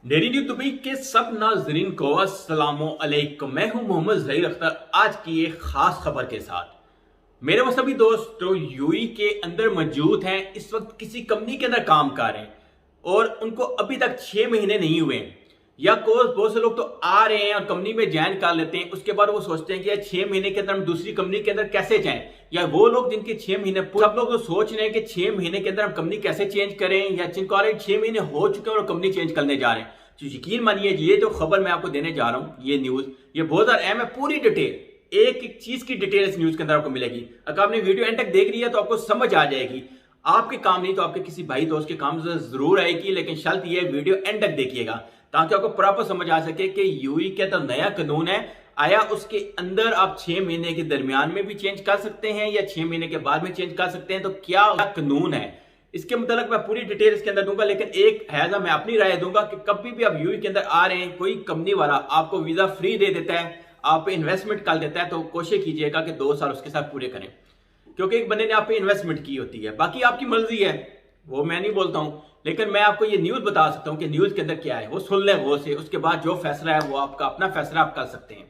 Daily news Dubai के सब नाजरीन को अस्सलामो अलैकुम। मैं हूं मोहम्मद जहीर अख्तर, आज की एक खास खबर के साथ। मेरे वो सभी दोस्त जो यूएई के अंदर मौजूद हैं, इस वक्त किसी कंपनी के अंदर काम कर रहे हैं और उनको अभी तक 6 महीने नहीं हुए हैं, या कोर्स बहुत से लोग तो आ रहे हैं और कंपनी में ज्वाइन कर लेते हैं, उसके बाद वो सोचते हैं कि यार 6 महीने के अंदर हम दूसरी कंपनी के अंदर कैसे जाएं। या वो लोग जिनके 6 महीने, सब लोग तो सोच रहे हैं कि 6 महीने के अंदर हम कंपनी कैसे चेंज करें, या जिनको ऑलरेडी 6 महीने हो चुके हैं और कंपनी चेंज करने जा रहे हैं। तो यकीन मानिए, ये जो खबर मैं आपको देने जा रहा हूं, ये न्यूज ये बहुत ज्यादा अहम है। पूरी डिटेल, एक एक चीज की डिटेल इस न्यूज के अंदर आपको मिलेगी। अगर आपने वीडियो एंड तक देख लिया तो आपको समझ आ जाएगी। आपके काम नहीं तो आपके किसी भाई दोस्त के काम जरूर आएगी, लेकिन शर्त ये वीडियो एंड तक देखिएगा ताकि आपको प्रॉपर समझ आ सके कि यूएई का तो नया कानून है आया, उसके अंदर आप 6 महीने के दरमियान में भी चेंज कर सकते हैं या 6 महीने के बाद में चेंज कर सकते हैं। तो क्या कानून है इसके मतलब मैं पूरी डिटेल इसके अंदर दूंगा, लेकिन एक हैजा मैं अपनी राय दूंगा कि कभी भी आप यूएई के अंदर आ रहे हैं, कोई कंपनी वाला आपको वीजा फ्री दे देता है, आप इन्वेस्टमेंट कर देता है, तो कोशिश कीजिएगा कि 2 साल उसके साथ पूरे करें, क्योंकि एक बंदे ने आप पे इन्वेस्टमेंट की होती है। बाकी आपकी मर्जी है, वो मैं नहीं बोलता हूं, लेकिन मैं आपको ये न्यूज बता सकता हूं कि न्यूज के अंदर क्या है, वो सुन ले वो से, उसके बाद जो फैसला है वो आपका अपना फैसला आप कर सकते हैं।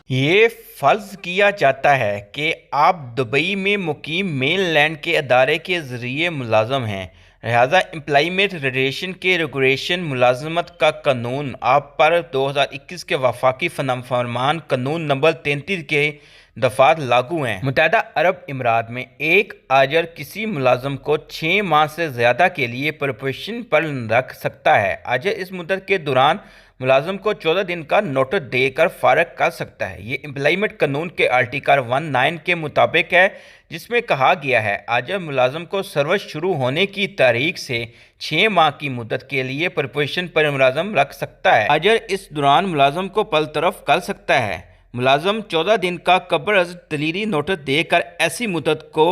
ये फर्ज किया जाता है कि आप दुबई में मुकीम मेनलैंड के अदारे के ज़रिए मुलाजम हैं, लिहाजा एम्प्लॉयमेंट रिलेशन के रेगुलेशन मुलाजमत का कानून आप पर 2021 के वफाकी फरमान कानून नंबर 33 के दफात लागू हैं। मुत्तहदा अरब इमारात में एक आजर किसी मुलाजम को 6 माह से ज़्यादा के लिए प्रोबेशन पर रख सकता है। आजर इस मुद्दत के दौरान मुलाजम को 14 दिन का नोटिस देकर फारग कर सकता है। ये एम्प्लॉयमेंट कानून के आर्टिकल 19 के मुताबिक है, जिसमें कहा गया है आजर मुलाजम को सर्विस शुरू होने की तारीख से 6 माह की मुद्दत के लिए प्रोबेशन पर मुलाजम रख सकता है। आजर इस दौरान मुलाजम को बरतरफ कर सकता है। मुलाजम 14 दिन का कब्ल अज़ दलीली नोटिस देकर ऐसी मुद्दत को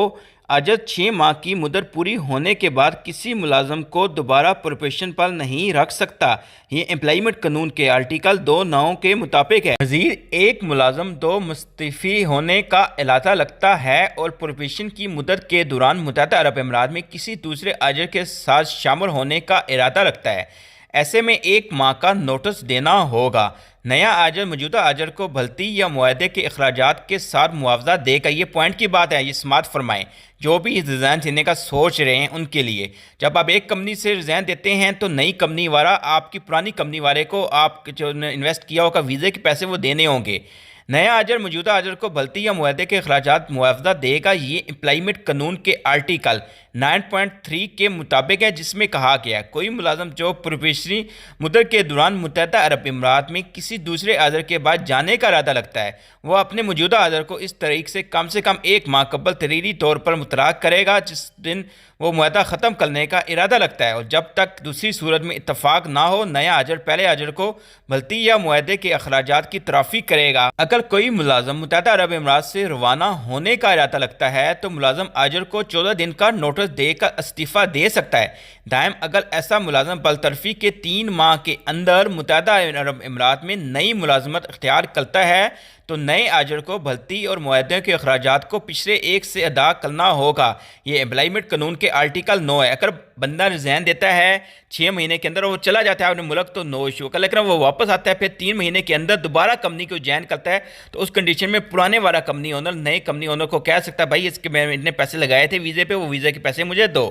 अजर 6 माह की मुद्दत पूरी होने के बाद किसी मुलाजम को दोबारा प्रोबेशन पर नहीं रख सकता। ये एम्प्लॉयमेंट कानून के आर्टिकल 2(9) के मुताबिक है। मज़ीद एक मुलाजम दो मुस्तफ़ी होने का इलाका लगता है और प्रोबेशन की मुद्दत के दौरान मुत्तहदा अरब अमीरात में किसी दूसरे आजर के साथ शामिल होने का इरादा रखता है, ऐसे में 1 माह का नोटिस देना होगा। नया आजर मौजूदा आजर को भलती या मुआहदे के अखराजात के साथ मुआवजा देगा। ये पॉइंट की बात है, ये समात फरमाएं जो भी रिज़ाइन देने का सोच रहे हैं उनके लिए। जब आप एक कंपनी से रिज़ाइन देते हैं तो नई कंपनी वाला आपकी पुरानी कंपनी वाले को आप जो इन्वेस्ट किया होगा वीज़े के पैसे वो देने होंगे। नया आजर मौजूदा आजर को भलती या मुआहदे के अखराजात मुआवजा देगा। ये एम्प्लॉयमेंट कानून के आर्टिकल 9.3 के मुताबिक है, जिसमें कहा गया है कोई मुलाजम जो प्रोबेशनरी मुद्दत के दौरान मुत्तहदा अरब इमारात में किसी दूसरे आजर के बाद जाने का इरादा लगता है, वह अपने मौजूदा आजर को इस तारीख से कम 1 माह कबल तहरीरी तौर पर मुतलाक करेगा जिस दिन वो मुआहदा ख़त्म करने का इरादा लगता है, और जब तक दूसरी सूरत में इत्तफाक ना हो नया आजर पहले आजर को भलती या मुआहदे के अखराजात की तराफ़ी करेगा। अगर कोई मुलाजम मुत्तहदा अरब इमारात से रवाना होने का इरादा लगता है तो मुलाजम आजर को 14 दिन का नोटिस देकर इस्तीफ़ा दे सकता है। दायम अगर ऐसा मुलाजम बलतरफी के 3 माह के अंदर मुत्तहदा अरब इमारात में नई मुलाजमत इख्तियार करता है तो नए आजर को भलती और मुआहदे के अखराजात को पिछले एक से अदा करना होगा। ये एम्प्लॉयमेंट कानून के आर्टिकल 9 है। अगर बंदा रिज़ाइन देता है 6 महीने के अंदर, वो चला जाता है अपने मुल्क तो नो इशू का, लेकिन वो वापस आता है फिर 3 महीने के अंदर दोबारा कंपनी को ज्वाइन करता है, तो उस कंडीशन में पुराने वाला कंपनी ओनर नए कंपनी ओनर को कह सकता है भाई इसके मैंने इतने पैसे लगाए थे वीज़े पे, वो वीज़े के पैसे मुझे दो।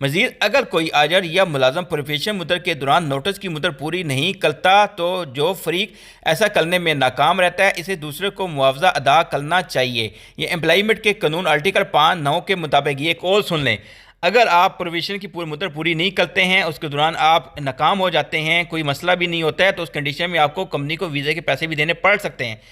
मज़ीद अगर कोई आजर या मुलाजम प्रोबेशन मुद्दत के दौरान नोटिस की मुद्दत पूरी नहीं करता तो जो फरीक ऐसा करने में नाकाम रहता है इसे दूसरे को मुआवजा अदा करना चाहिए। ये एम्प्लॉयमेंट के कानून आर्टिकल 5(9) के मुताबिक। ये कॉल सुन लें, अगर आप प्रोबेशन की पूरी मुद्दत पूरी नहीं करते हैं, उसके दौरान आप नाकाम हो जाते हैं, कोई मसला भी नहीं होता है, तो उस कंडीशन में आपको कंपनी को वीज़े के पैसे भी देने पड़ सकते हैं।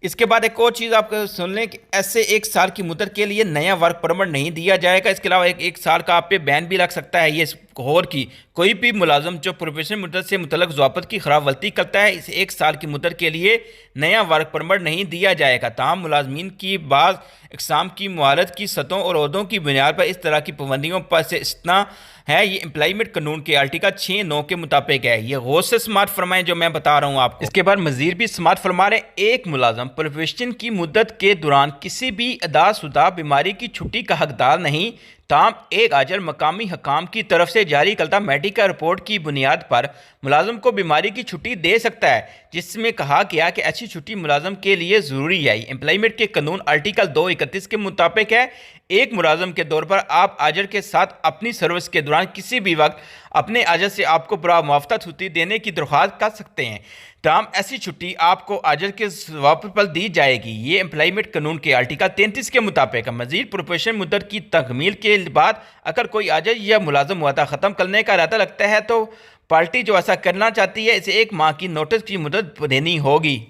इसके बाद एक और चीज़ आप सुन लें कि ऐसे 1 साल की मुद्दत के लिए नया वर्क परमिट नहीं दिया जाएगा। इसके अलावा एक साल का आप पे बैन भी लग सकता है। ये गौर की कोई भी मुलाजम जो प्रोबेशन मुद्दत से मुतल्लक ज़वाबत की खराब वर्ती करता है, इस 1 साल की मुद्दत के लिए नया वर्क परमिट नहीं दिया जाएगा। तमाम मुलाजमीन की बाज़ इक़साम की मुहारत की सतहों और ओहदों की बुनियाद पर इस तरह की पाबंदियों पर से इस्तना है ये एम्प्लॉयमेंट कानून के आर्टिकल 6(9) के मुताबिक है। ये गौर से स्मार्ट फरमाएं जो मैं बता रहा हूँ आपको। इसके बाद मजीद भी स्मार्ट फरमा रहे, एक मुलाजम प्रोफेशन की मुद्दत के दौरान किसी भी अदाशुदा बीमारी की छुट्टी का हकदार नहीं, ताम एक आजर मकामी हकाम की तरफ से जारी करदा मेडिकल रिपोर्ट की बुनियाद पर मुलाजम को बीमारी की छुट्टी दे सकता है, जिसमें कहा गया कि ऐसी छुट्टी मुलाजम के लिए ज़रूरी है। एम्प्लॉयमेंट के कानून आर्टिकल 231 के मुताबिक है, एक मुलाजम के तौर पर आप आजर के साथ अपनी सर्विस के दौरान किसी भी वक्त अपने आजर से आपको बरा मुआवजा छुट्टी देने की दरख्वास्त कर सकते हैं, ताम ऐसी छुट्टी आपको आजर के जवाब पर दी जाएगी। ये एम्प्लॉयमेंट कानून के आर्टिकल 33 के मुताबिक मजीद प्रोफेशन मुद्दत की तकमील के बाद अगर कोई आजर या मुलाजम मुआहदा ख़त्म करने का इरादा लगता है तो पार्टी जो ऐसा करना चाहती है इसे 1 माह की नोटिस की मुद्दत देनी होगी।